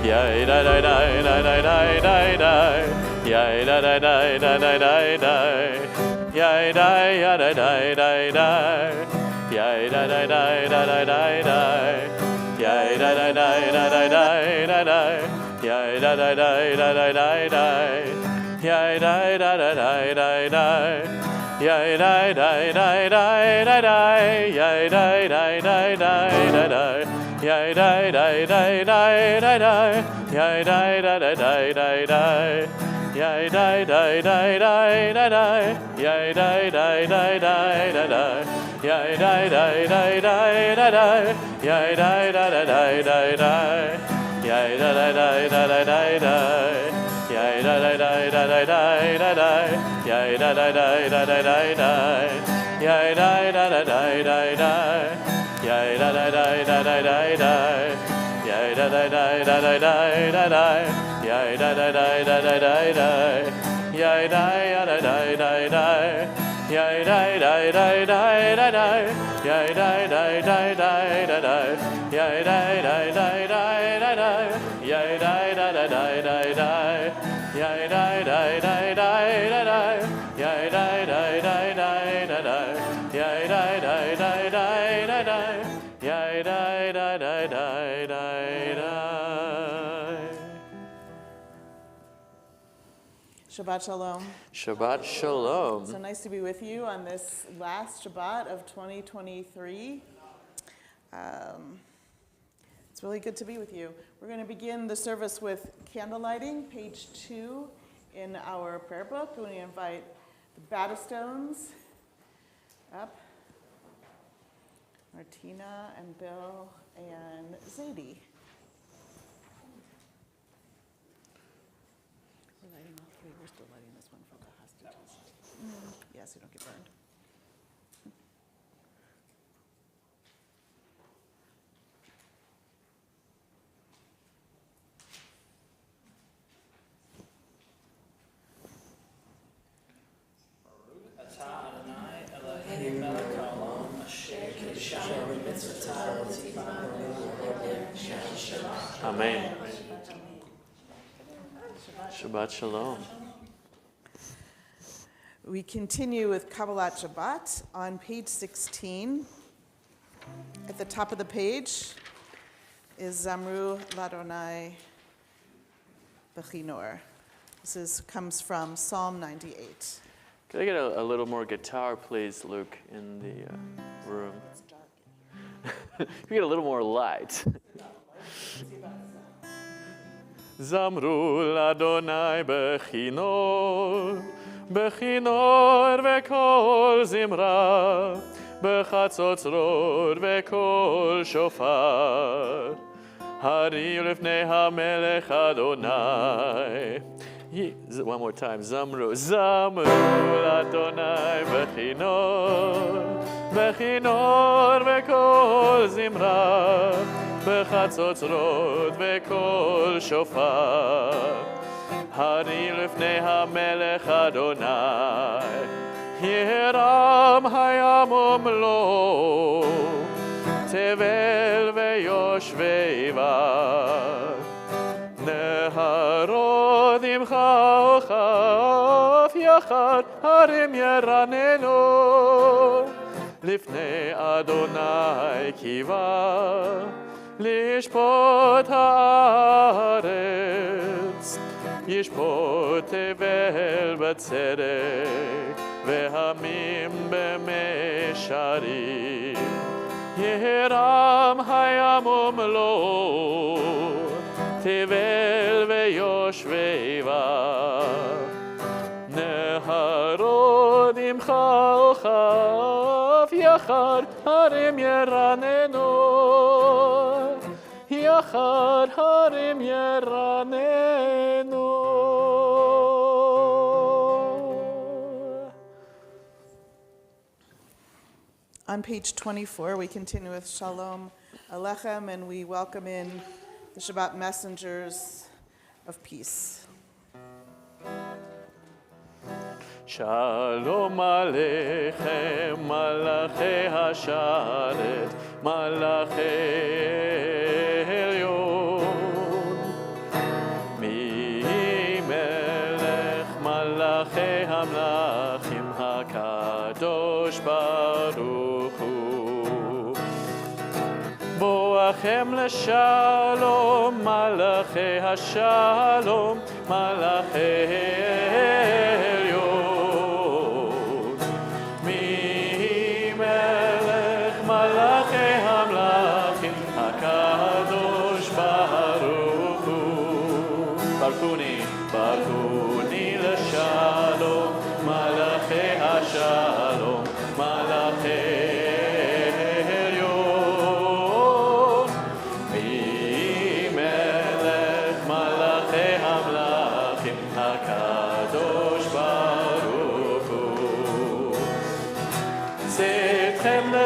Yay da da da da da da da da. Yay da da da da da da da. Yay da ya da da da da. Yay da da da da da da da. Yay da da da da da da da da. Yay da da da da da da da. Yay da da da da da da. Yay da da da da da da. Yay da da da da da da. Yay da da da da da da. Yay da da da da da da. Yay da da da da da da. Yay da da da da da da. Yay da da da da da da. Yay da da da da da da. Yay da da da da da da da. Yay da da da da da da da da. Yay da da da da da da da. Yay da da da da da da. Yay da da da da da da da. Yay da da da da da da da da. Yay da da da da da da da. Yay da da da da da. Yay da da da da da da. Yay da da da da da da. Yay da da da da da da. Yay da da da da da da. Yay da da da da da da. Yay da da da da da da. Yay da da da da da da. Yay da da da da da da. Shabbat Shalom. Shabbat Shalom. So nice to be with you on this last Shabbat of 2023. It's really good to be with you. We're going to begin the service with candle lighting, page 2 in our prayer book. We're going to invite the Battistones up, Martina and Bill and Zadie. We're lighting all three. We're still lighting this one for the hostages. Yes, you don't get burned. Amen. Shabbat Shalom. We continue with Kabbalat Shabbat on page 16. At the top of the page is Zamru Ladonai Bechinor. This comes from Psalm 98. Could I get a little more guitar, please, Luke, in the room? Can we get a little more light? Zamru Ladonai Bechinor, Bechinor vekol zimra, Bechatzotzrot vekol shofar, Hari lifnei hamelech Adonai. One more time. Zamru Ladonai Bechinor, Bechinor vekol zimra, Bechatzotzrot vekol shofar, Hari lifnei hamelech Adonai, Hiram hayam umlo, Tevel veyoshveiva, Neharot imcha ochaf yachad, Harim yeranenu, Lifnei Adonai kiva, Lishpot haaretz, Yishpot tevel b'tzedek, Vehamim b'mesharim, Yehiram hayam umlo, Tevel veyoshveiva, Neharot imcha ochaf yachad, Harim yeranenu, Yachad harim yeranenu. On page 24, we continue with Shalom Alechem, and we welcome in the Shabbat messengers of peace. Shalom Aleichem, Malachei Hasharet, Malachei Elyon. מלאכי המלאכים הקדוש ברוך הוא. בואכם לשלום, מלאכי השלום, מלאכי העליון. מי מלך מלאכי המלאכים הקדוש ברוך הוא. ברכוני לשלום, מלאכי השלום, מלאכי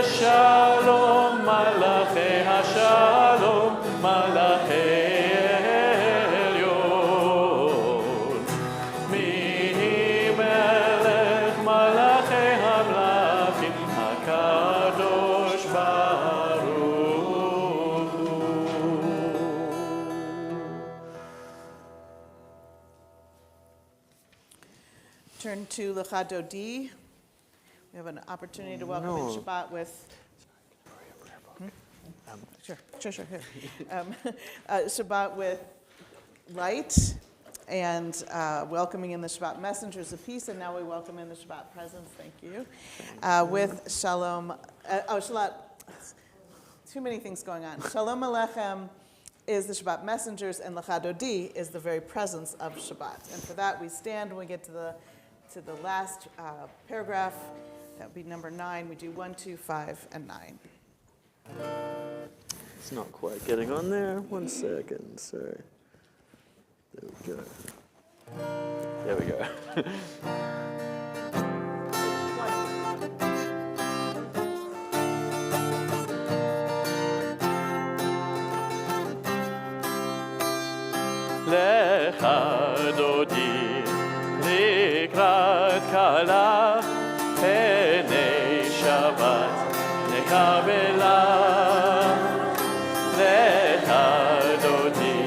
שלום, מלאכי השלום, מלאכי העליון. מי מלך מלאכי המלאכים הקדוש ברוך הוא. Turn to Lecha Dodi. We have an opportunity to welcome in Shabbat with... Sure. Here. Shabbat with light and welcoming in the Shabbat messengers of peace, and now we welcome in the Shabbat presence, thank you, with Shalom. Shabbat, too many things going on. Shalom Aleichem is the Shabbat messengers, and Lecha Dodi is the very presence of Shabbat. And for that, we stand when we get to the last paragraph. That would be number 9. We do 1, 2, 5, and 9. It's not quite getting on there. 1 second, sorry. There we go. There we go. Lecha Dodi לקראת קלה פני שבת נקבלה. Lecha Dodi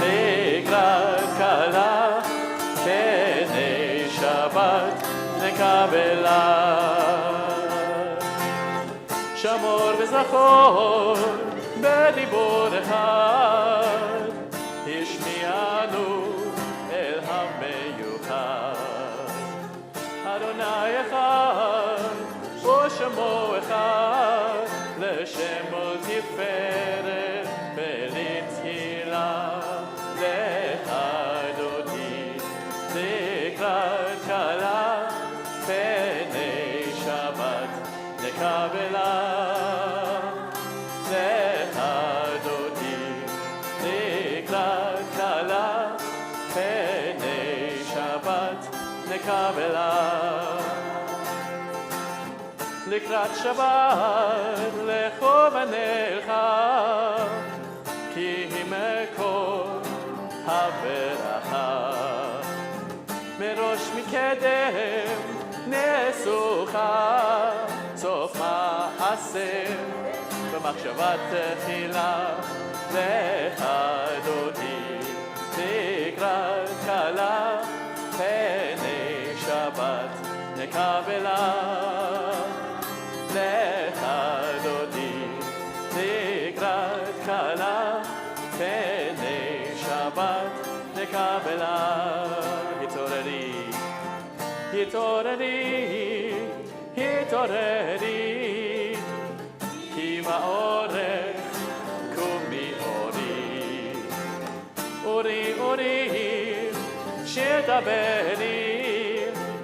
לקראת קלה פני שבת נקבלה. שמור וזכור בדיבור אחד, השמיענו אל המיוחד. אדוני אחד ושמו אחד, לשם ולתפארת ולתהילה. Lecha Dodi לקראת קלה פני שבת נקבלה. Lecha Dodi לקראת קלה פני שבת נקבלה. לקראת שבת לכו ונלכה, כי היא מקור הברכה. מראש מקדם נסוכה, סוף מעשה במחשבת תחילה. Lecha Dodi לקראת קלה פני שבת נקבלה. Lecha Dodi לקראת קלה פני שבת נקבלה. התעוררי, התעוררי, התעוררי, כי באורך קומי אורי. אורי, אורי, שתדברי,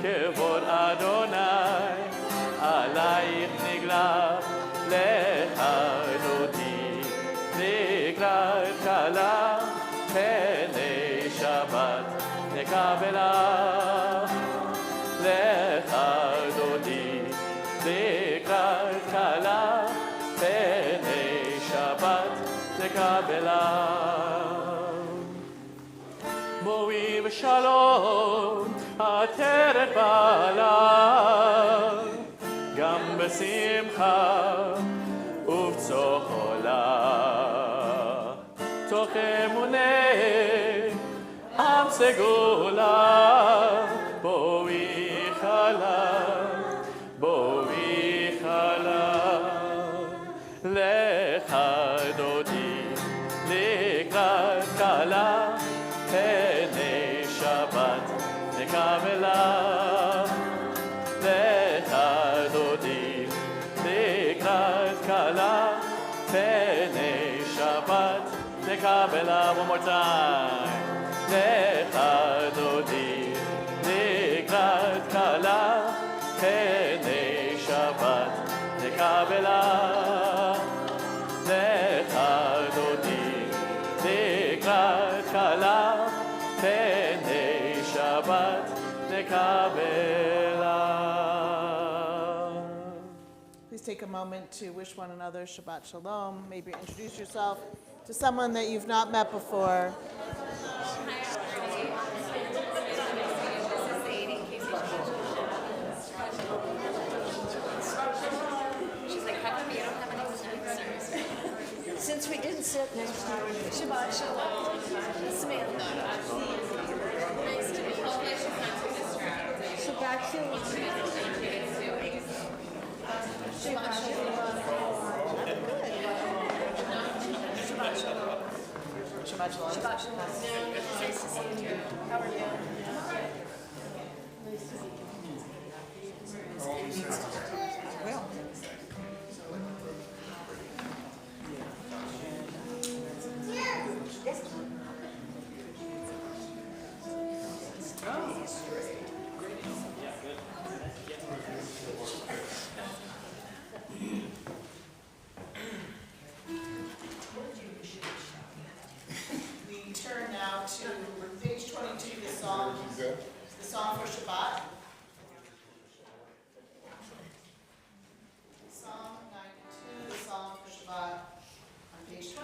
כבוד אדוני עלייך נגלה. Lecha Dodi לקראת קלה פני שבת נקבלה. Lecha Dodi לקראת קלה פני שבת נקבלה. בואי בשלום עטרת בעלה, גם בשמחה ובצהלה. תוך אמוני עם סגולה, בואי נקבלה. לחדותי לקראת כלה, פני שבת נקבלה. One more time. לחדותי לקראת כלה, פני שבת נקבלה. לחדותי לקראת כלה, פני שבת נקבלה. Please take a moment to wish one another Shabbat Shalom. Maybe introduce yourself to someone that you've not met before. She's like, how come you don't have any snacks? Since we didn't sit next to her, Shabbat Shalom. Samantha. Nice to meet you. Shabbat Shalom. Shabbat Shalom. Shabbat Shalom. Shabbat Shalom. Shabbat Shalom. Nice to see you. How are you? Nice to meet you. Well. We turn now to page 22, the song for Shabbat. Psalm 92, the song for Shabbat, on page 22.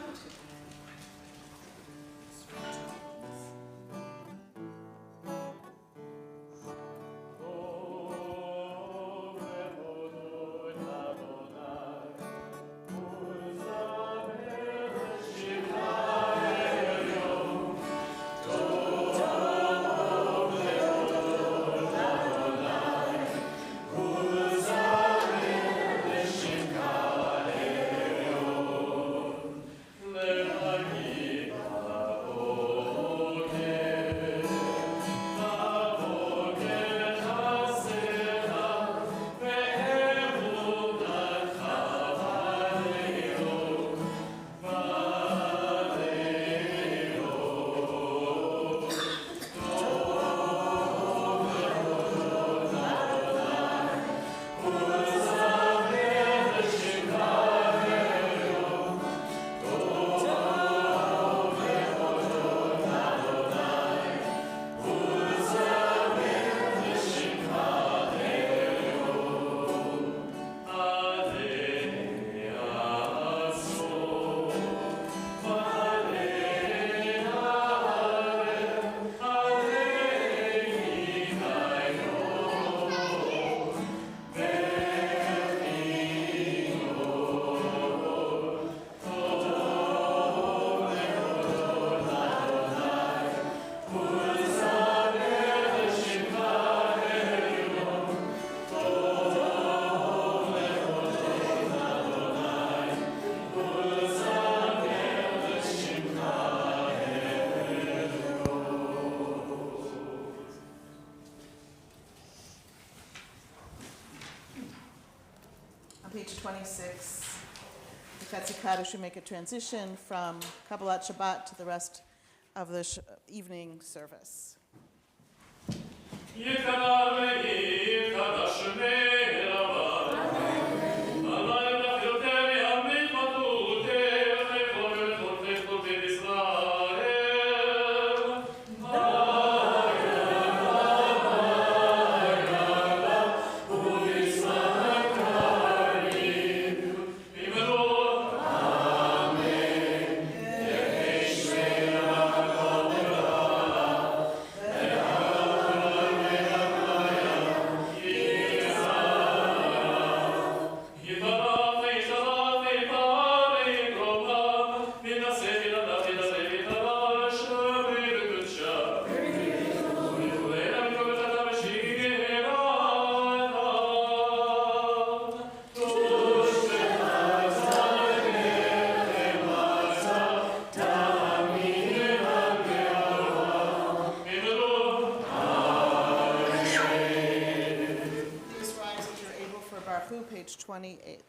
On page 26, the Katzikadish, we make a transition from Kabbalat Shabbat to the rest of the evening service. page 28.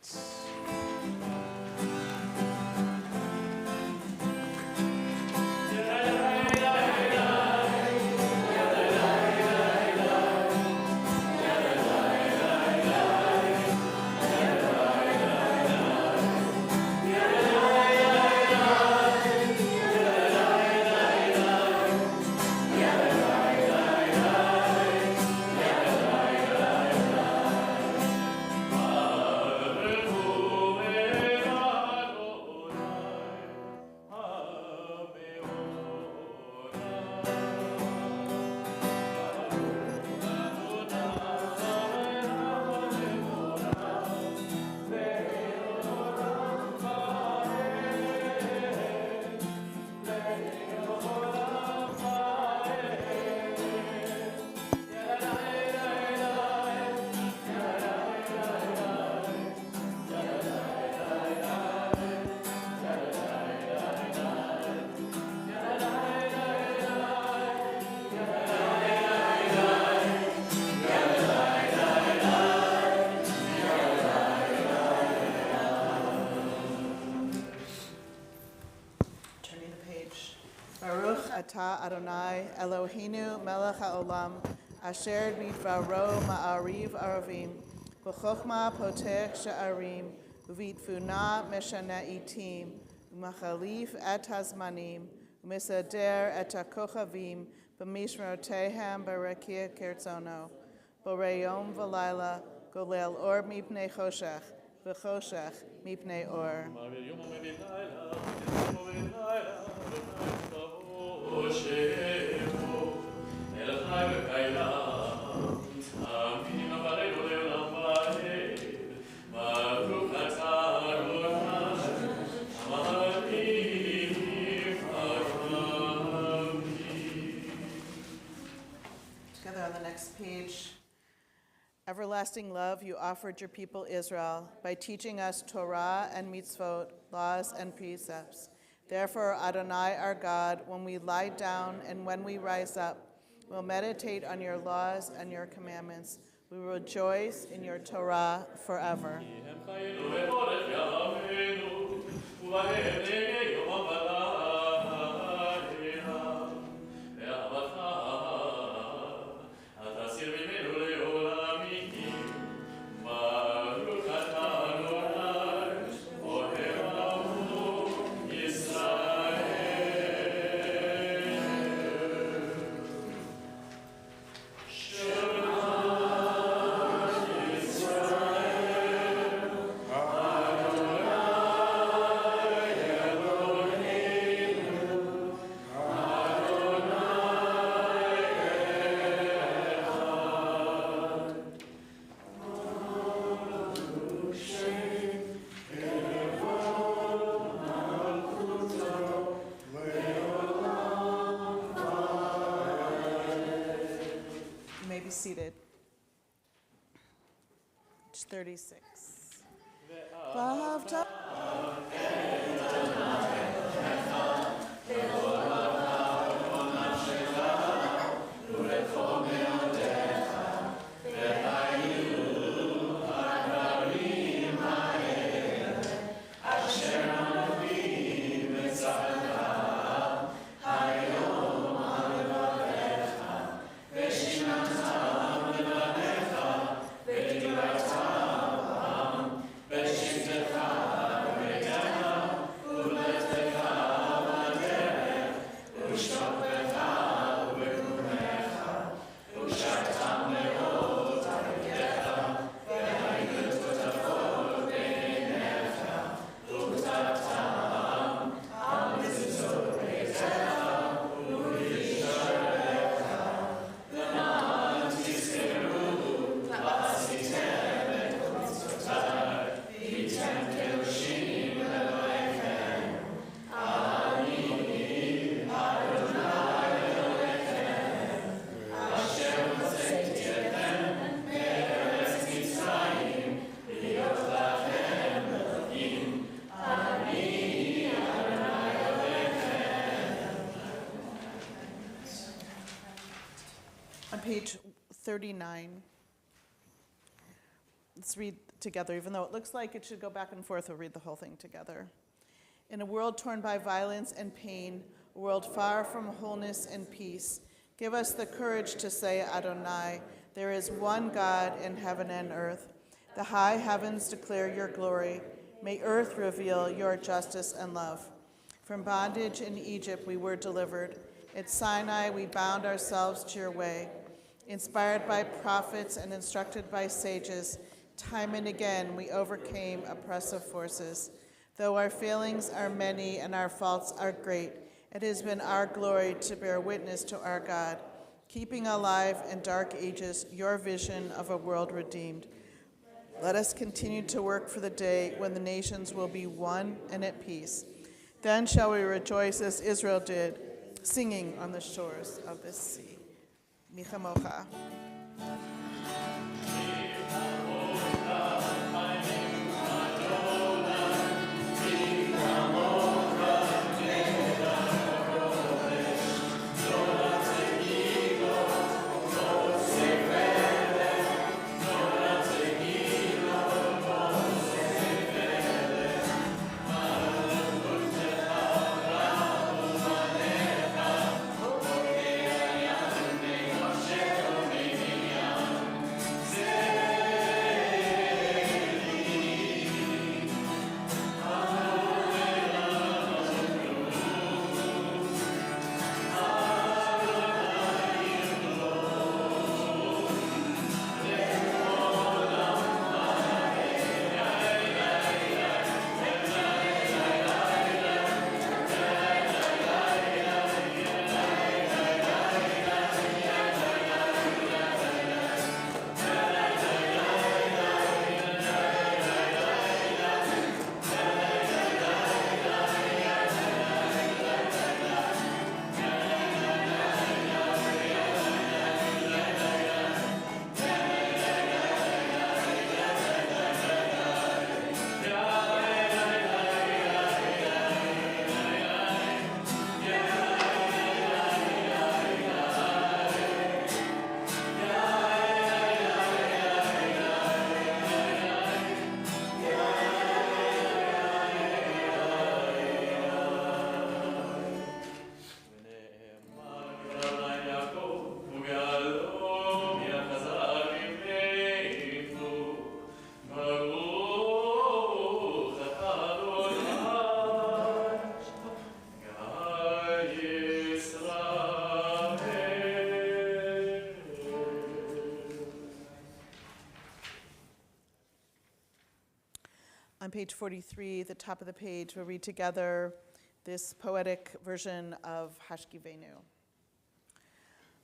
Turning the page. Baruch atah Adonai Eloheinu melech haolam asher bidvaro ma'ariv aravim v'chochma potech sha'arim v'vitfuna meshana itim u'machalif et hazmanim u'misader et hakochavim b'mishmerotehem barakia kertzono boreyom v'layla golel or mipnei choshech v'choshech mipnei or. Together on the next page. Everlasting love, you offered your people Israel by teaching us Torah and mitzvot, laws and precepts. Therefore, Adonai our God, when we lie down and when we rise up, we'll meditate on your laws and your commandments. We will rejoice in your Torah forever. Seated. Page 36. On page 39, Let's read together, even though it looks like it should go back and forth, we'll read the whole thing together. In a world torn by violence and pain, a world far from wholeness and peace, give us the courage to say, Adonai, there is one God in heaven and earth. The high heavens declare your glory. May earth reveal your justice and love. From bondage in Egypt we were delivered. At Sinai we bound ourselves to your way. Inspired by prophets and instructed by sages, time and again we overcame oppressive forces. Though our failings are many and our faults are great, it has been our glory to bear witness to our God, keeping alive in dark ages your vision of a world redeemed. Let us continue to work for the day when the nations will be one and at peace. Then shall we rejoice as Israel did, singing on the shores of this sea. Michamocha. On page 43, the top of the page, we'll read together this poetic version of Hashkivenu.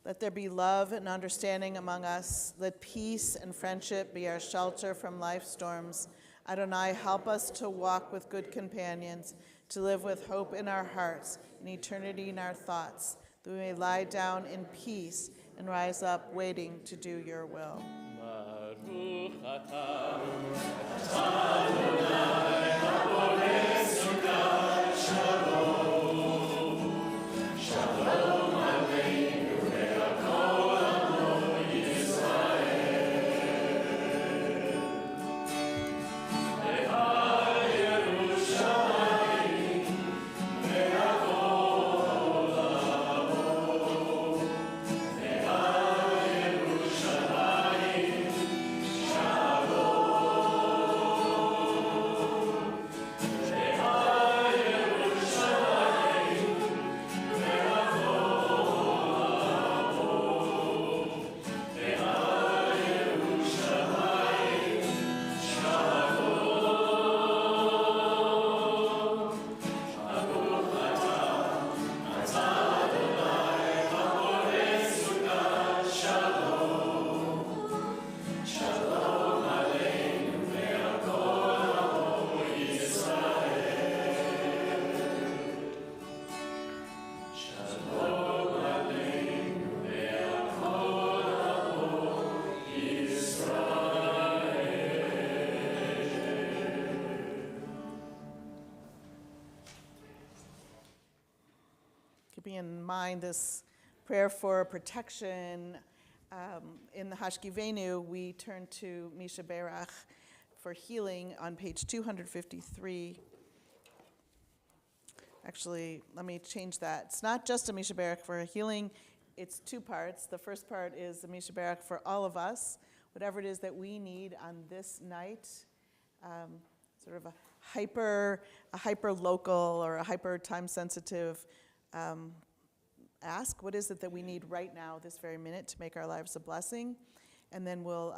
Let there be love and understanding among us. Let peace and friendship be our shelter from life's storms. Adonai, help us to walk with good companions, to live with hope in our hearts and eternity in our thoughts, that we may lie down in peace and rise up waiting to do your will. Baruch atah. Keeping in mind this prayer for protection in the Hashkivenu, we turn to Misha Berach for healing on page 253. Actually, let me change that. It's not just a Misha Berach for healing, it's two parts. The first part is a Misha Berach for all of us, whatever it is that we need on this night, sort of a hyper local or a hyper time sensitive ask. What is it that we need right now, this very minute, to make our lives a blessing? And then we'll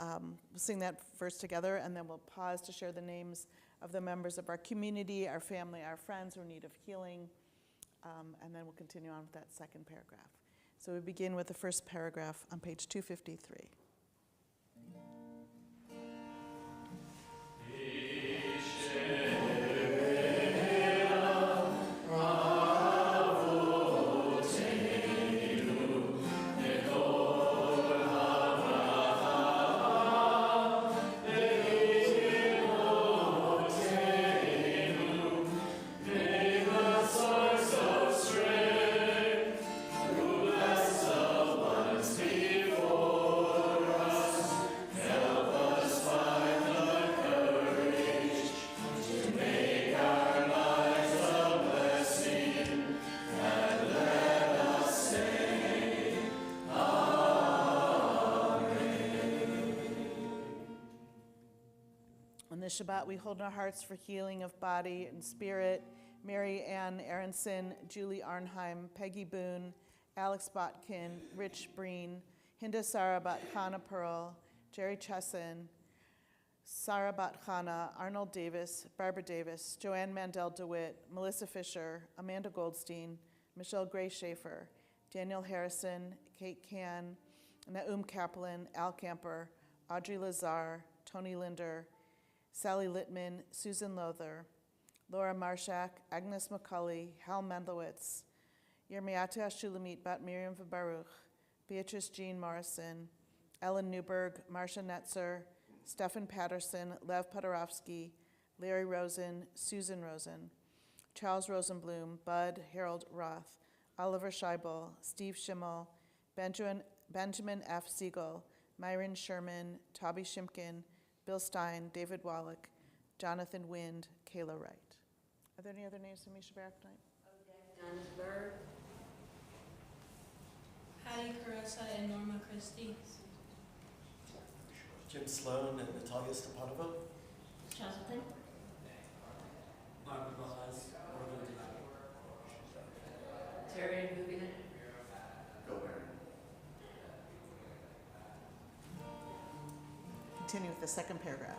sing that verse together, and then we'll pause to share the names of the members of our community, our family, our friends who are in need of healing, and then we'll continue on with that second paragraph. So we begin with the first paragraph on page 253. On this Shabbat, we hold in our hearts for healing of body and spirit Mary Ann Aronson, Julie Arnheim, Peggy Boone, Alex Botkin, Rich Breen, Hinda Sarah Bat-Khana Pearl, Jerry Chesson, Sarah Bat-Khana, Arnold Davis, Barbara Davis, Joanne Mandel DeWitt, Melissa Fisher, Amanda Goldstein, Michelle Gray Schaefer, Daniel Harrison, Kate Can, Naum Kaplan, Al Camper, Audrey Lazar, Tony Linder, Sally Littman, Susan Lother, Laura Marshak, Agnes McCulley, Hal Mendlowitz, Yirmiyahu Shulamit Bat Miriam Baruch, Beatrice Jean Morrison, Ellen Newberg, Marcia Netzer, Stefan Patterson, Lev Podorowski, Larry Rosen, Susan Rosen, Charles Rosenblum, Bud Harold Roth, Oliver Scheibel, Steve Schimmel, Benjamin F. Siegel, Myron Sherman, Toby Shimkin, Bill Stein, David Wallach, Jonathan Wind, Kayla Wright. Are there any other names in Misha Barak tonight? Donna Berg, Patty Caressa and Norma Christie. Jim Sloan and Natalia Stepanova. Jonathan, Mark Velaz, Terry Rubin, Continue with the second paragraph.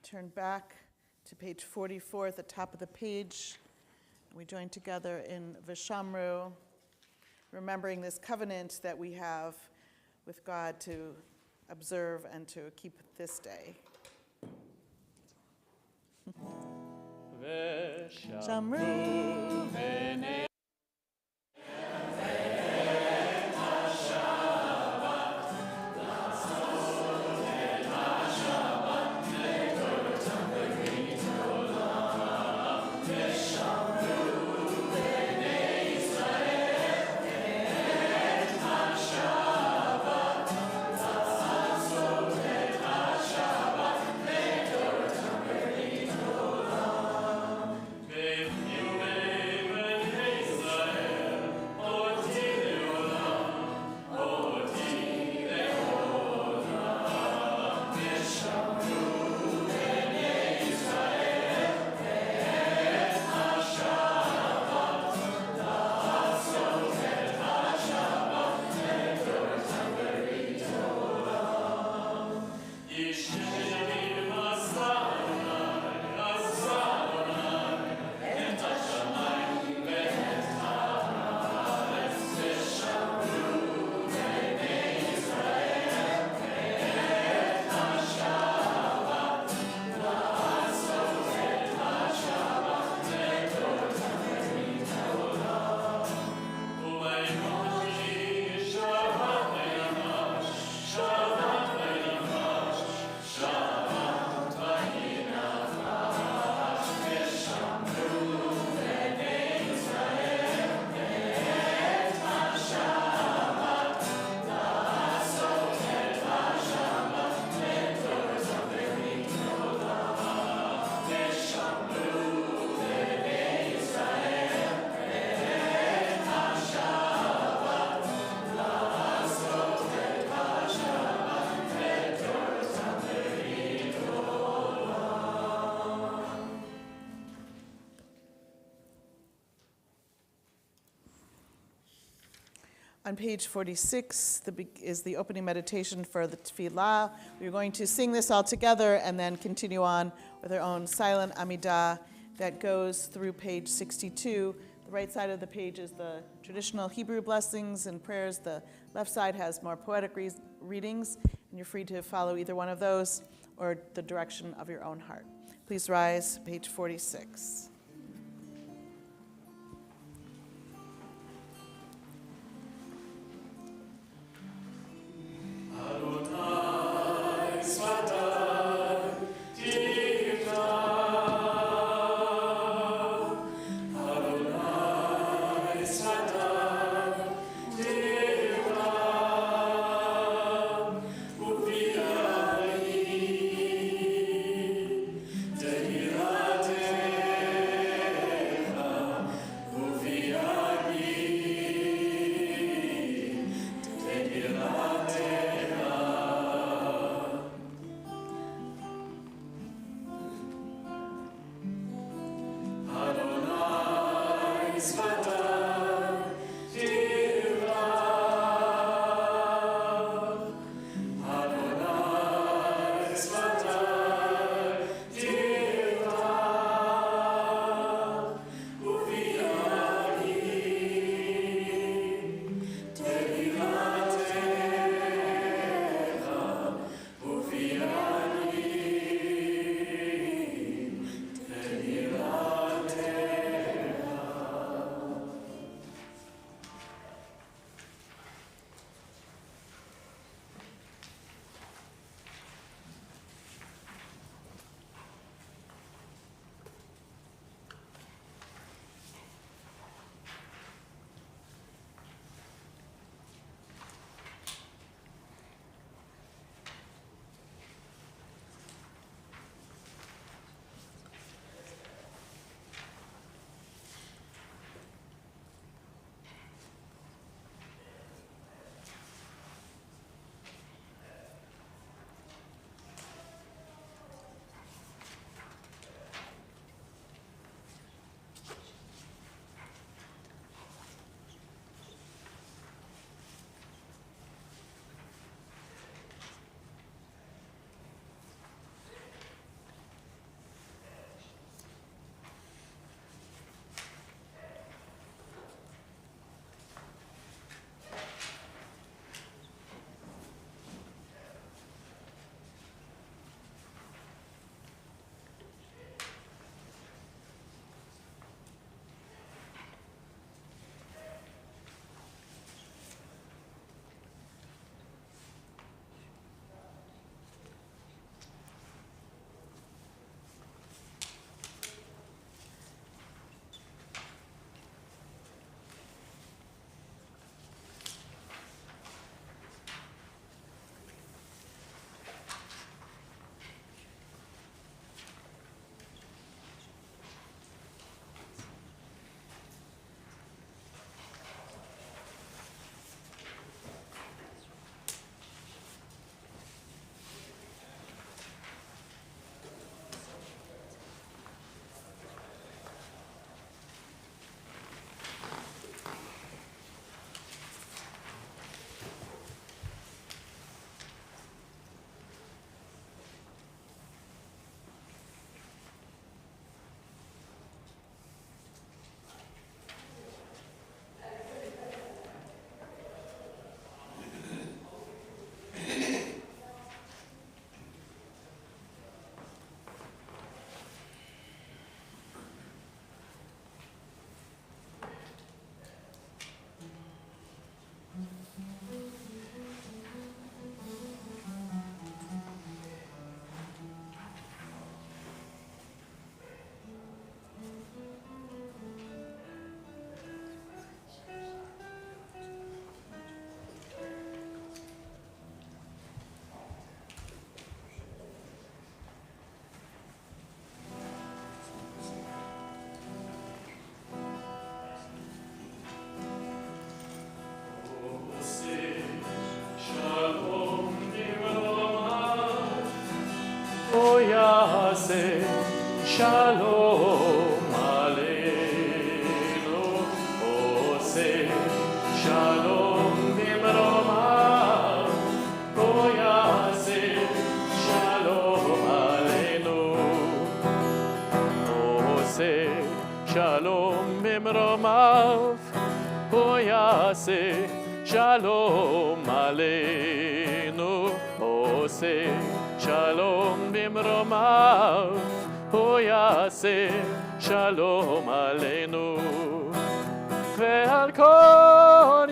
Turn back to page 44 at the top of the page. We join together in Vishamru, remembering this covenant that we have with God to observe and to keep this day. Vishamru. On page 46 is the opening meditation for the tefillah. We're going to sing this all together and then continue on with our own silent Amidah that goes through page 62. The right side of the page is the traditional Hebrew blessings and prayers. The left side has more poetic readings, and you're free to follow either one of those or the direction of your own heart. Please rise, page 46. יעשה שלום עלינו, עושה שלום עושה שלום עלינו, עושה שלום במרומיו, הוא יעשה שלום עלינו. ועל כל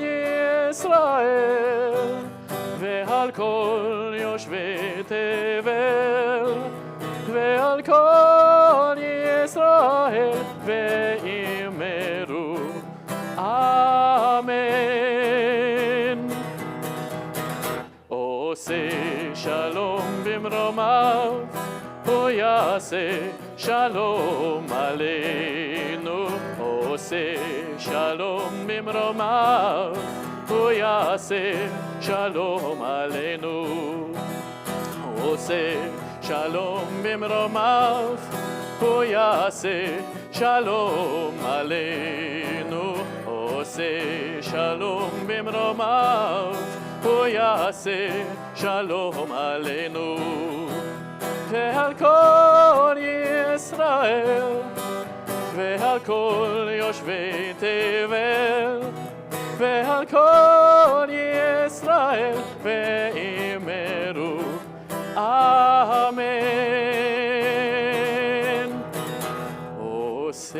ישראל, ועל כל יושבי תבל, ועל כל ישראל, ואמרו אמן. עושה שלום במרומיו, הוא יעשה שלום עלינו, עושה שלום במרומיו, הוא יעשה שלום עלינו. עושה שלום במרומיו, הוא יעשה שלום עלינו, עושה שלום במרומיו, הוא יעשה שלום עלינו. ועל כל ישראל, ועל כל יושבי תבל, ועל כל ישראל, ואמרו אמן. עושה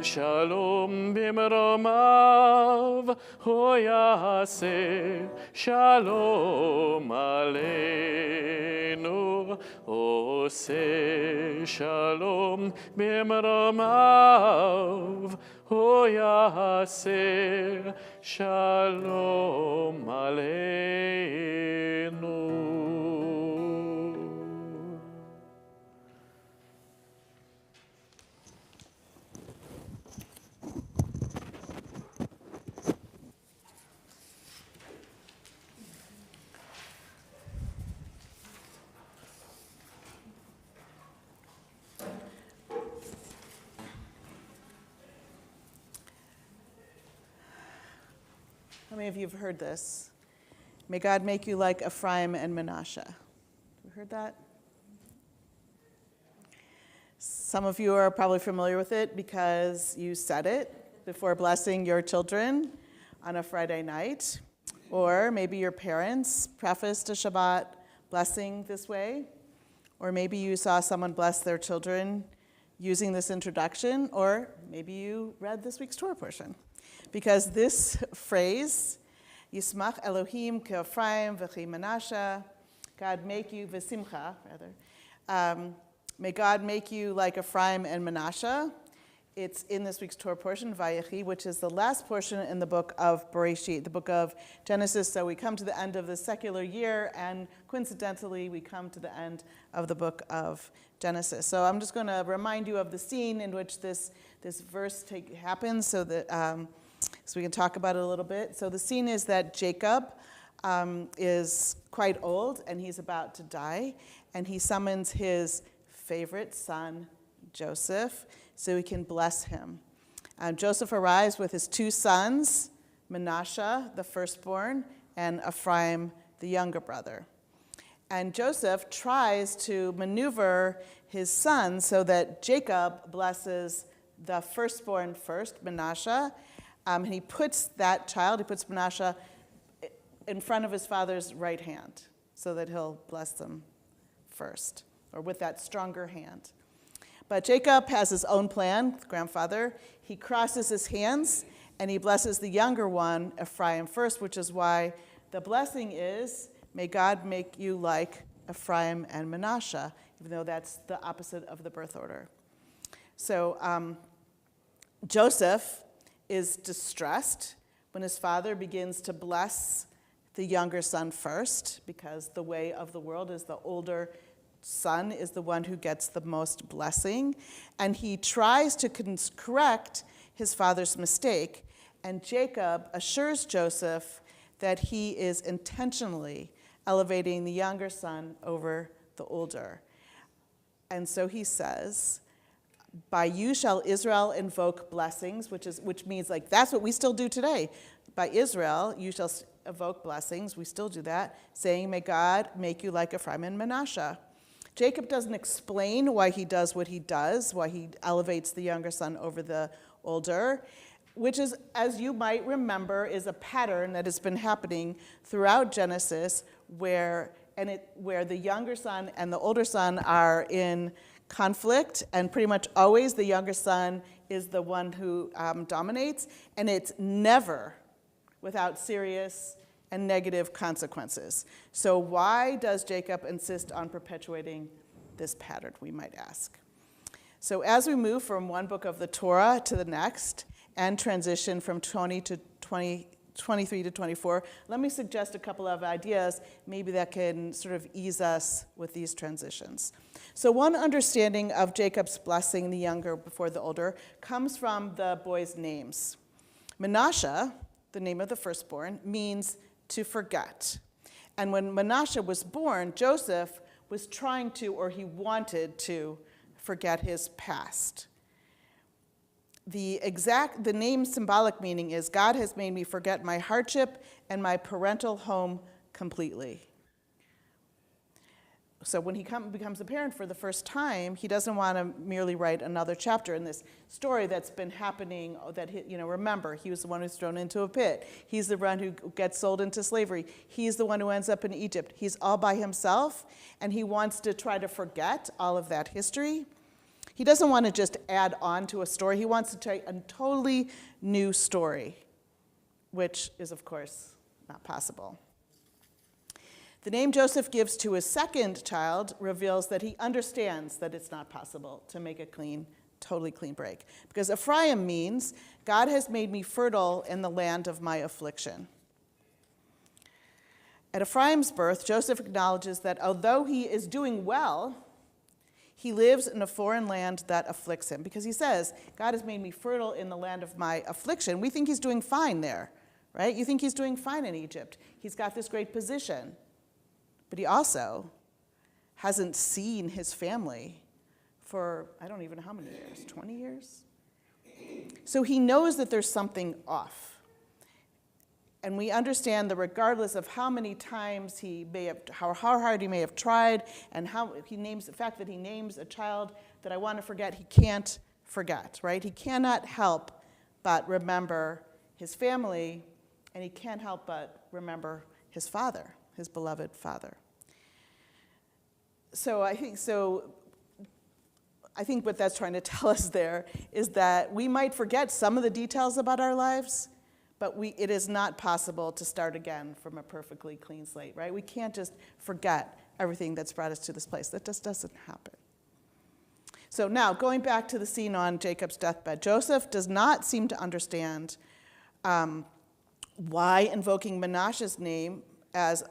שלום במרומיו, הוא יעשה שלום עלינו, עושה שלום במרומיו, הוא יעשה שלום עלינו. How many of you have heard this? May God make you like Ephraim and Manasseh. You heard that? Some of you are probably familiar with it because you said it before blessing your children on a Friday night. Or maybe your parents prefaced a Shabbat blessing this way. Or maybe you saw someone bless their children using this introduction. Or maybe you read this week's Torah portion. Because this phrase, Yismach Elohim ke'Ephraim v'chi Manasseh, God make you, v'simcha, rather, may God make you like Ephraim and Manasseh. It's in this week's Torah portion, Vayechi, which is the last portion in the book of Bereshit, the book of Genesis. So we come to the end of the secular year, and coincidentally, we come to the end of the book of Genesis. So I'm just going to remind you of the scene in which this verse happens so that so we can talk about it a little bit. So the scene is that Jacob is quite old, and he's about to die, and he summons his favorite son, Joseph, so he can bless him. Joseph arrives with his two sons, Manasseh, the firstborn, and Ephraim, the younger brother. And Joseph tries to maneuver his son so that Jacob blesses the firstborn first, Manasseh, and he puts that child, he puts Manasseh in front of his father's right hand so that he'll bless them first, or with that stronger hand. But Jacob has his own plan, the grandfather. He crosses his hands and he blesses the younger one, Ephraim, first, which is why the blessing is, may God make you like Ephraim and Manasseh, even though that's the opposite of the birth order. So Joseph is distressed when his father begins to bless the younger son first, because the way of the world is the older son is the one who gets the most blessing. And he tries to correct his father's mistake. And Jacob assures Joseph that he is intentionally elevating the younger son over the older. And so he says, by you shall Israel invoke blessings, which means like that's what we still do today. By Israel you shall evoke blessings, we still do that, saying, may God make you like Ephraim and Manasseh. Jacob doesn't explain why he does what he does, why he elevates the younger son over the older. which is, as you might remember, is a pattern that has been happening throughout Genesis where the younger son and the older son are in conflict, and pretty much always the younger son is the one who dominates, and it's never without serious and negative consequences. So why does Jacob insist on perpetuating this pattern, we might ask? So as we move from one book of the Torah to the next and transition from 23 to 24, let me suggest a couple of ideas maybe that can sort of ease us with these transitions. So one understanding of Jacob's blessing the younger before the older comes from the boys' names. Manasseh, the name of the firstborn, means to forget. And when Manasseh was born, Joseph was trying to, or he wanted to, forget his past. The name's symbolic meaning is, God has made me forget my hardship and my parental home completely. So when he becomes a parent for the first time, he doesn't want to merely write another chapter in this story that's been happening. Remember, he was the one who's thrown into a pit. He's the one who gets sold into slavery. He's the one who ends up in Egypt. He's all by himself, and he wants to try to forget all of that history. He doesn't want to just add on to a story. He wants to tell a totally new story, which is, of course, not possible. The name Joseph gives to his second child reveals that he understands that it's not possible to make a totally clean break. Because Ephraim means, God has made me fertile in the land of my affliction. At Ephraim's birth, Joseph acknowledges that although he is doing well, he lives in a foreign land that afflicts him. Because he says, God has made me fertile in the land of my affliction. We think he's doing fine there, right? You think he's doing fine in Egypt. He's got this great position. But he also hasn't seen his family for, I don't even know how many years, 20 years? So he knows that there's something off. And we understand that regardless of how many times how hard he may have tried, and the fact that he names a child that I want to forget, he can't forget, right? He cannot help but remember his family, and he can't help but remember his father, his beloved father. So I think what that's trying to tell us there is that we might forget some of the details about our lives, but it is not possible to start again from a perfectly clean slate, right? We can't just forget everything that's brought us to this place. That just doesn't happen. So now, going back to the scene on Jacob's deathbed, Joseph does not seem to understand why invoking Manasseh's name as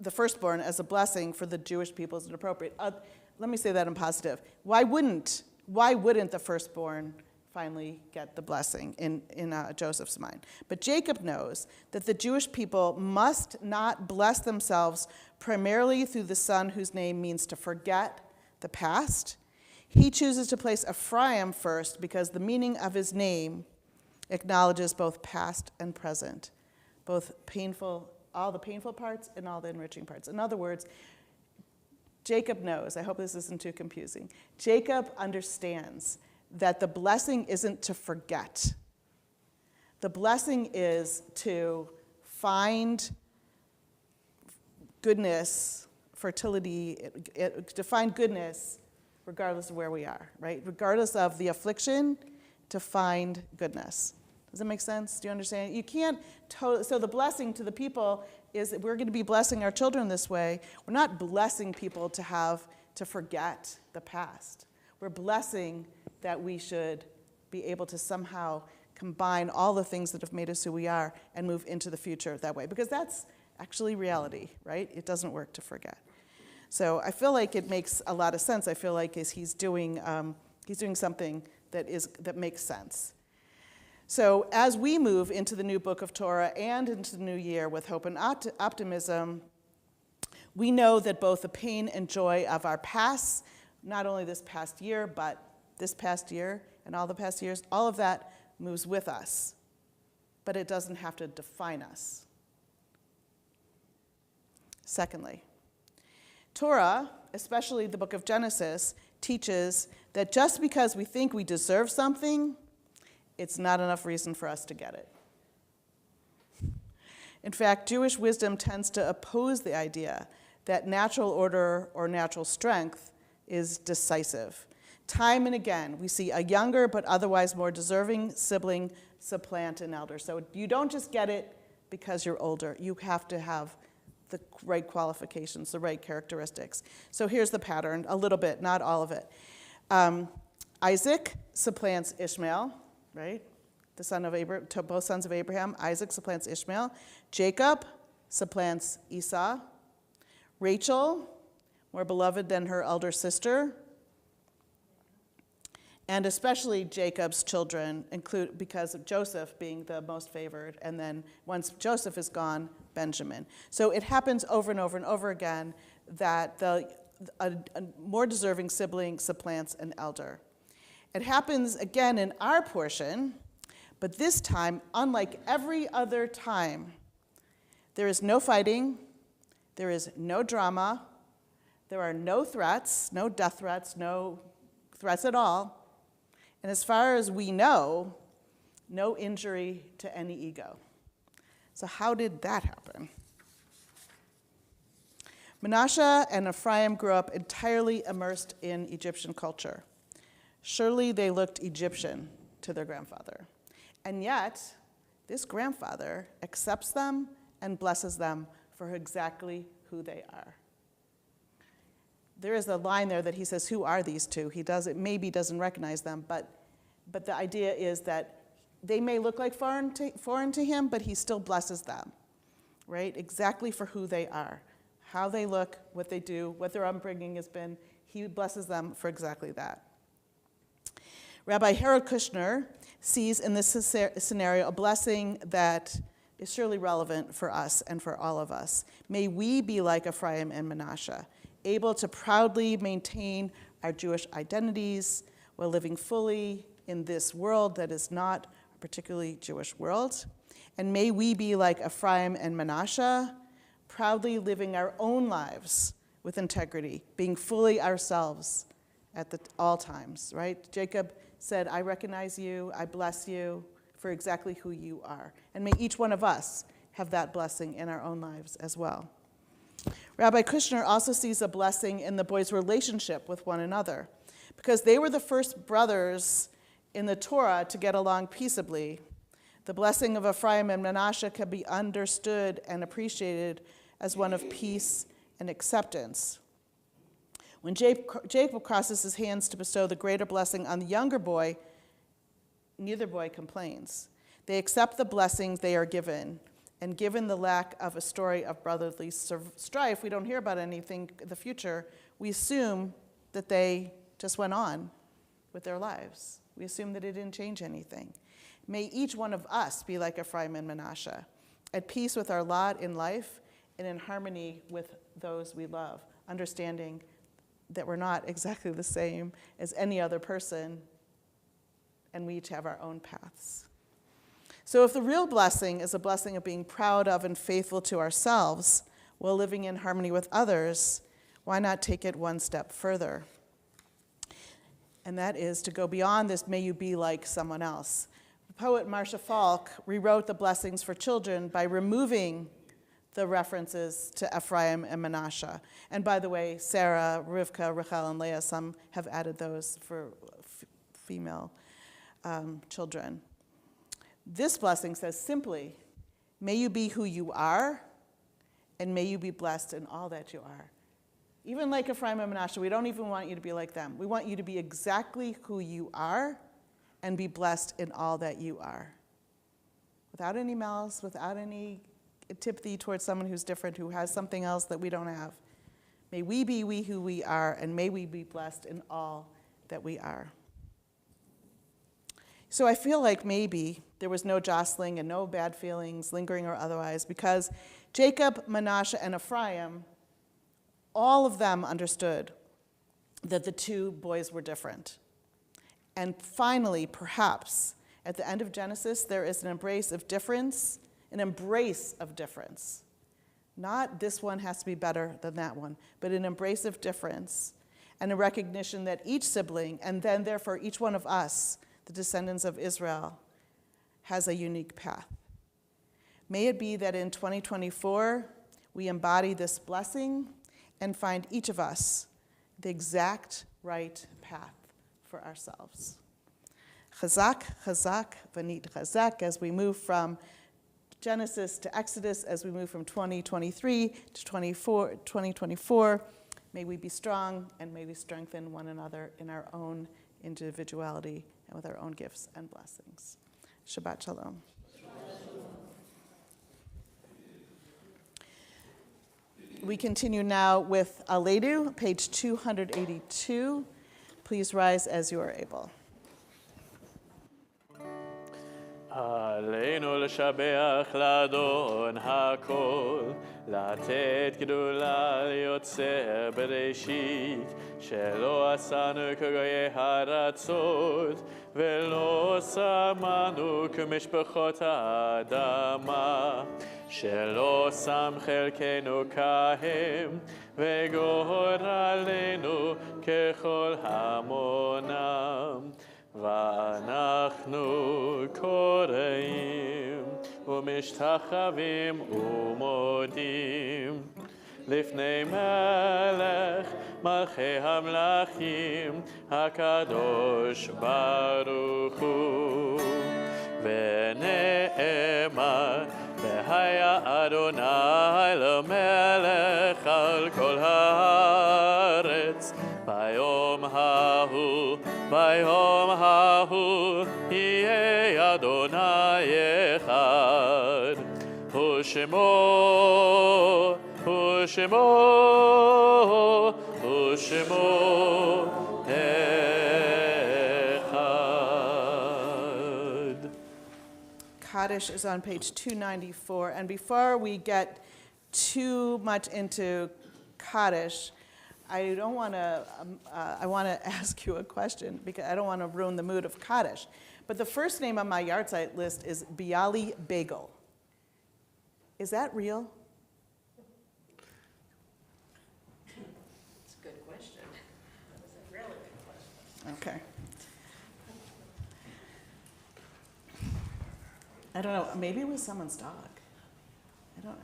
the firstborn as a blessing for the Jewish people is inappropriate. Let me say that in positive. Why wouldn't the firstborn finally get the blessing in Joseph's mind? But Jacob knows that the Jewish people must not bless themselves primarily through the son whose name means to forget the past. He chooses to place Ephraim first because the meaning of his name acknowledges both past and present, both all the painful parts and all the enriching parts. In other words, Jacob knows, I hope this isn't too confusing, Jacob understands that the blessing isn't to forget. The blessing is to find goodness, fertility, to find goodness regardless of where we are, right? Regardless of the affliction, to find goodness. Does that make sense? Do you understand? You can't so the blessing to the people is that we're going to be blessing our children this way. We're not blessing people to forget the past. We're blessing that we should be able to somehow combine all the things that have made us who we are and move into the future that way. Because that's actually reality, right? It doesn't work to forget. So I feel like it makes a lot of sense. I feel like he's doing something that makes sense. So as we move into the new book of Torah and into the new year with hope and optimism, we know that both the pain and joy of our past, not only this past year, but this past year and all the past years, all of that moves with us. But it doesn't have to define us. Secondly, Torah, especially the book of Genesis, teaches that just because we think we deserve something, it's not enough reason for us to get it. In fact, Jewish wisdom tends to oppose the idea that natural order or natural strength is decisive. Time and again, we see a younger but otherwise more deserving sibling supplant an elder. So you don't just get it because you're older. You have to have the right qualifications, the right characteristics. So here's the pattern, a little bit, not all of it. Isaac supplants Ishmael, right? The son of Abraham, both sons of Abraham. Isaac supplants Ishmael. Jacob supplants Esau. Rachel, more beloved than her elder sister. And especially Jacob's children, include because of Joseph being the most favored. And then once Joseph is gone, Benjamin. So it happens over and over and over again that a more deserving sibling supplants an elder. It happens again in our portion, but this time, unlike every other time, there is no fighting, there is no drama, there are no threats, no death threats, no threats at all. And as far as we know, no injury to any ego. So how did that happen? Manasseh and Ephraim grew up entirely immersed in Egyptian culture. Surely they looked Egyptian to their grandfather. And yet, this grandfather accepts them and blesses them for exactly who they are. There is a line there that he says, who are these two? He maybe doesn't recognize them, but the idea is that they may look like foreign to him, but he still blesses them, right? Exactly for who they are. How they look, what they do, what their upbringing has been, he blesses them for exactly that. Rabbi Harold Kushner sees in this scenario a blessing that is surely relevant for us and for all of us. May we be like Ephraim and Manasseh, able to proudly maintain our Jewish identities while living fully in this world that is not a particularly Jewish world. And may we be like Ephraim and Manasseh, proudly living our own lives with integrity, being fully ourselves at all times, right? Jacob said, I recognize you, I bless you for exactly who you are. And may each one of us have that blessing in our own lives as well. Rabbi Kushner also sees a blessing in the boys' relationship with one another, because they were the first brothers in the Torah to get along peaceably. The blessing of Ephraim and Manasseh can be understood and appreciated as one of peace and acceptance. When Jacob crosses his hands to bestow the greater blessing on the younger boy, neither boy complains. They accept the blessings they are given. And given the lack of a story of brotherly strife, we don't hear about anything in the future, we assume that they just went on with their lives. We assume that it didn't change anything. May each one of us be like Ephraim and Manasseh, at peace with our lot in life and in harmony with those we love, understanding that we're not exactly the same as any other person, and we each have our own paths. So if the real blessing is a blessing of being proud of and faithful to ourselves while living in harmony with others, why not take it one step further? And that is to go beyond this, may you be like someone else. The poet Marcia Falk rewrote the blessings for children by removing the references to Ephraim and Manasseh. And by the way, Sarah, Rivka, Rachel, and Leah, some have added those for female children. This blessing says simply, may you be who you are, and may you be blessed in all that you are. Even like Ephraim and Manasseh, we don't even want you to be like them. We want you to be exactly who you are and be blessed in all that you are. Without any malice, without any antipathy towards someone who's different, who has something else that we don't have. May we be who we are, and may we be blessed in all that we are. So I feel like maybe there was no jostling and no bad feelings, lingering or otherwise, because Jacob, Manasseh, and Ephraim, all of them understood that the two boys were different. And finally, perhaps, at the end of Genesis, there is an embrace of difference. Not this one has to be better than that one, but an embrace of difference and a recognition that each sibling, and then therefore each one of us, the descendants of Israel, has a unique path. May it be that in 2024, we embody this blessing and find each of us the exact right path for ourselves. Chazak, chazak, v'nit chazak, as we move from Genesis to Exodus, as we move from 2023 to 2024, may we be strong and may we strengthen one another in our own individuality and with our own gifts and blessings. Shabbat Shalom. We continue now with Aleinu, page 282. Please rise as you are able. עלינו לשבח לאדון הכל, לתת גדולה ליוצר בראשית, שלא עשנו כגויי הארצות, ולא שמנו כמשפחות האדמה, שלא שם חלקנו כהם, וגורלנו ככל המונם. ואנחנו קוראים ומשתחווים ומודים לפני מלך מלכי המלכים הקדוש ברוך הוא ונאמר והיה אדוני למלך על כל הארץ ביום ההוא יהיה אדוני אחד ושמו אחד. Kaddish is on page 294, and before we get too much into Kaddish, I want to ask you a question because I don't want to ruin the mood of Kaddish. But the first name on my yahrzeit list is Bialy Bagel. Is that real? It's a good question. That was a really good question. Okay. I don't know. Maybe it was someone's dog.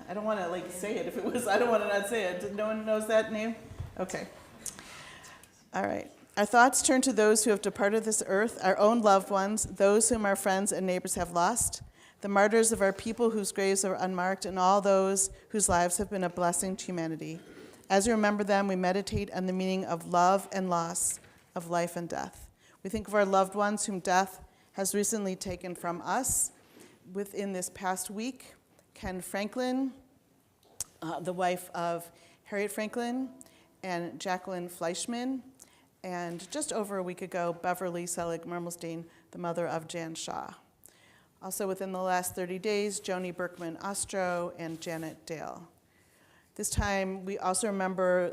I don't want to say it. If it was, I don't want to not say it. No one knows that name? Okay. All right. Our thoughts turn to those who have departed this earth, our own loved ones, those whom our friends and neighbors have lost, the martyrs of our people whose graves are unmarked, and all those whose lives have been a blessing to humanity. As we remember them, we meditate on the meaning of love and loss, of life and death. We think of our loved ones whom death has recently taken from us. Within this past week, Ken Franklin, the wife of Harriet Franklin, and Jacqueline Fleischman, and just over a week ago, Beverly Selig Mermelstein, the mother of Jan Shaw. Also within the last 30 days, Joni Berkman Ostro and Janet Dale. This time, we also remember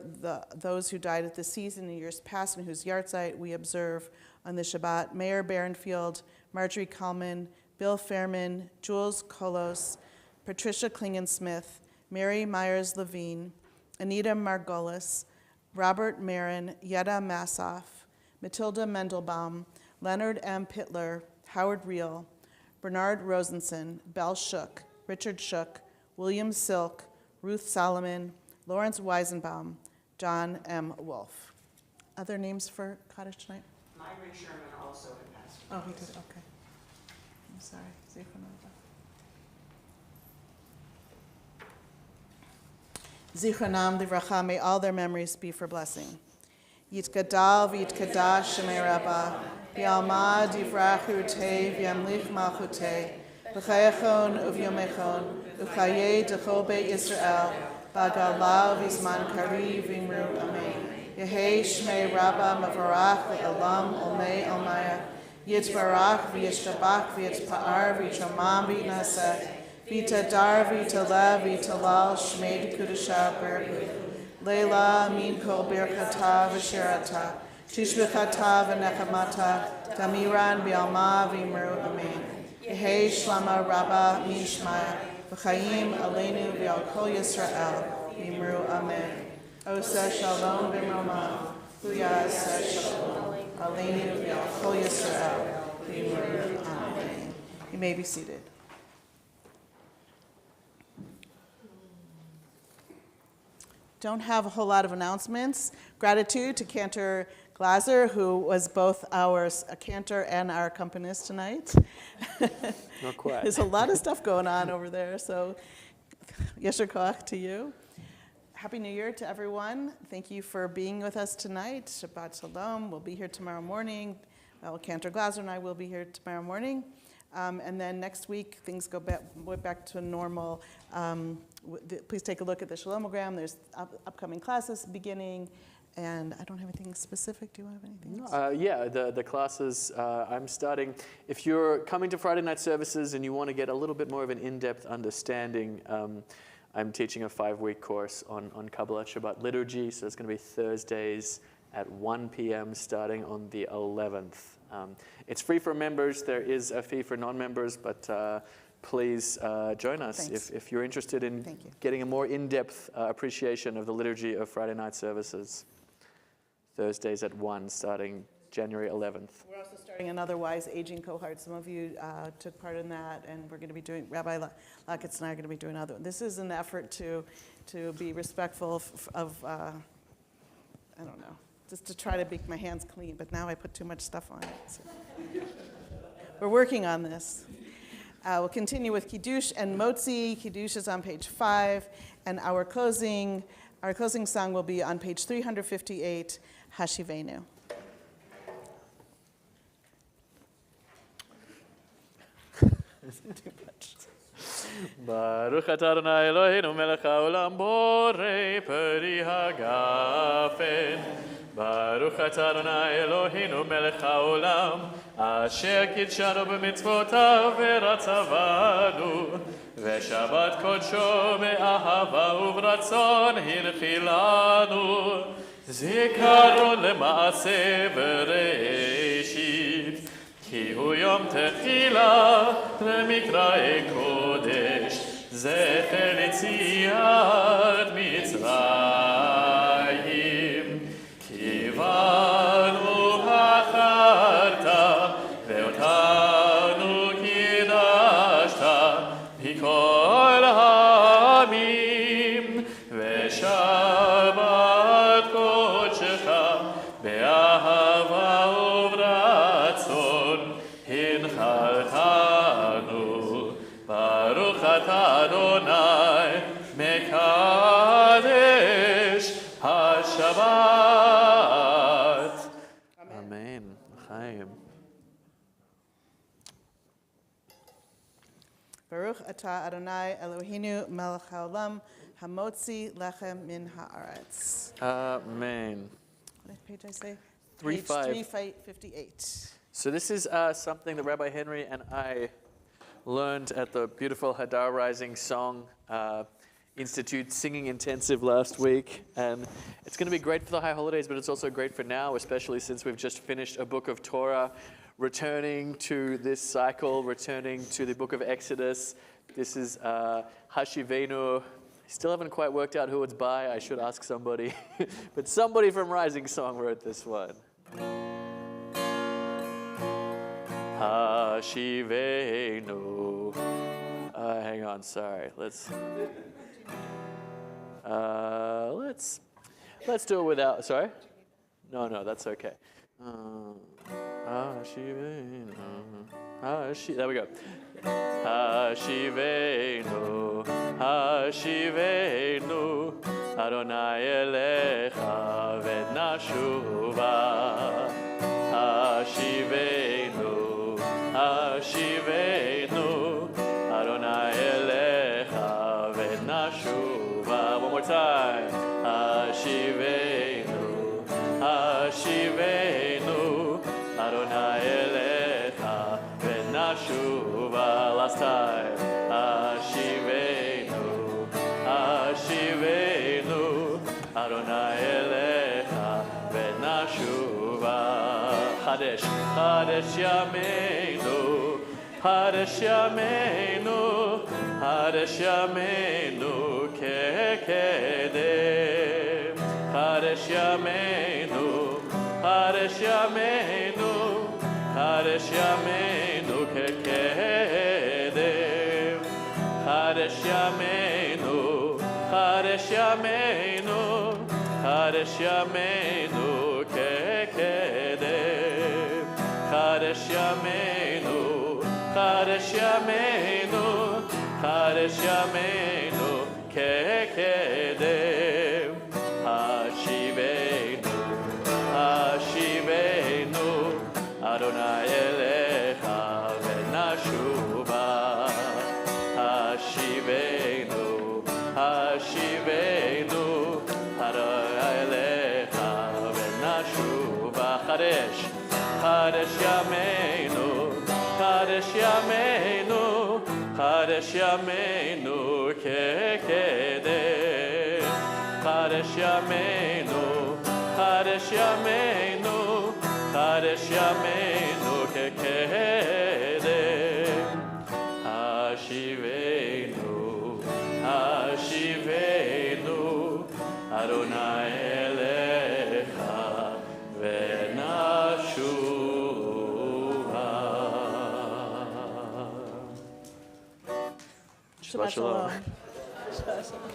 those who died at the season in years past and whose yahrzeit we observe on the Shabbat: Mayor Barenfield, Marjorie Kalman, Bill Fairman, Jules Kolos, Patricia Klingen-Smith, Mary Myers-Levine, Anita Margolis, Robert Marin, Yetta Massoff, Matilda Mendelbaum, Leonard M. Pittler, Howard Reel, Bernard Rosenson, Bell Shook, Richard Shook, William Silk, Ruth Solomon, Lawrence Weisenbaum, John M. Wolfe. Other names for Kaddish tonight? Myron Sherman also had passed away. Oh, he did, okay. I'm sorry. Zichronam livracha, may all their memories be for blessing. Yitgadal v'yitkadash shemei rabbah, v'yalma divrachu te v'yamlich malchute, v'chayachon uvyomechon, v'chayei d'chol beit Yisrael, b'galav v'zman kari v'imru amen. Yehei shmei rabbah mavarach v'elam olmei olmaya, Yitbarach v'yishtabach v'yitpa'ar v'yitromam v'yitnaseh, v'yitadar v'yitalev v'yitalal shmei d'kudashah b'erchu. Leila min kol birchata v'shirata, tishbechata v'nechamata, tamiran v'yalma v'imru amen. Yehei shlama rabba mishmaya, v'chayim aleinu v'yal kol Yisrael, v'imru amen. Oseh shalom v'mroma, v'yaseh shalom. Aleinu v'yal kol Yisrael, v'imru amen. You may be seated. Don't have a whole lot of announcements. Gratitude to Cantor Glaser, who was both our cantor and our accompanist tonight. Not quite. There's a lot of stuff going on over there, so yesher koach to you. Happy New Year to everyone. Thank you for being with us tonight. Shabbat Shalom. We'll be here tomorrow morning. Well, Cantor Glaser and I will be here tomorrow morning. And then next week, things go back to normal. Please take a look at the Shalomogram. There's upcoming classes beginning. And I don't have anything specific. Do you have anything else? Yeah, the classes I'm starting. If you're coming to Friday night services and you want to get a little bit more of an in-depth understanding, I'm teaching a 5-week course on Kabbalat Shabbat liturgy. So it's going to be Thursdays at 1 p.m. starting on the 11th. It's free for members. There is a fee for non-members, but please join us if you're interested in getting a more in-depth appreciation of the liturgy of Friday night services. Thursdays at 1 starting January 11th. We're also starting an otherwise aging cohort. Some of you took part in that, and we're going to be doing, Rabbi Lakitz and I are going to be doing other. This is an effort to be respectful of I don't know, just to try to make my hands clean, but now I put too much stuff on it. So. We're working on this. We'll continue with Kiddush and Motzi. Kiddush is on page 5, and our closing song will be on page 358, Hashivenu. Too much. Baruch atah Adonai Eloheinu melech haolam borei peri hagafen. Baruch atah Adonai Eloheinu melech haolam asher kidshanu b'mitzvotav v'ratzavanu v'shabbat kodsho be'ahava u'v'ratzon hinchilanu zikaron lema'aseh bereishit כי הוא יום תחילה למקראי קודש, זכר יציאת מצרים. כי בנו בחרת, ואותנו קידשת, מכל העמים, ושבת קודשך, באהבה וברצון. הנחלתנו, ברוך אתה אדוני, מקדש השבת. Amen. Chaim. Baruch atah Adonai Eloheinu melech haolam hamotzi lechem min haaretz. Amen. What page did I say? 3-5. Page 358. So this is something that Rabbi Henry and I learned at the beautiful Hadar Rising Song Institute singing intensive last week. And it's going to be great for the high holidays, but it's also great for now, especially since we've just finished a book of Torah, returning to this cycle, returning to the book of Exodus. This is Hashivenu. Still haven't quite worked out who it's by. I should ask somebody. But somebody from Rising Song wrote this one. Hashivenu. Hang on, sorry. Let's do it without. Sorry? No, that's okay. Hashivenu. There we go. Hashivenu, Hashivenu, Adonai elecha v'nashuva. Hashivenu, Hashivenu, Adonai elecha v'nashuva. One more time. Hashivenu, Hashivenu, Adonai elecha v'nashuva. Last time. Hashivenu, Hashivenu, Adonai elecha v'nashuva. Chadesh, Chadesh Yameinu, Chadesh Yameinu, Chadesh Yameinu kekedem. Chadesh Yameinu, Chadesh Yameinu, Chadesh Yameinu kekedem. Kadesh Yameinu Kekedem. Kadesh Yameinu, Kadesh Yameinu, Kadesh Yameinu Kekedem. Hashivenu, Hashivenu, Adonai Elecha Venashuva. Hashivenu, Hashivenu, Adonai Elecha Venashuva. Kadesh, Kadesh Yameinu, Kadesh Yameinu, Kadesh Yameinu Kekedem. Kadesh Yameinu, Kadesh Yameinu, Kadesh Yameinu Kekedem. Hashivenu, Hashivenu, Adonai Elecha Venashuva. Shabbat Shalom. Shabbat Shalom.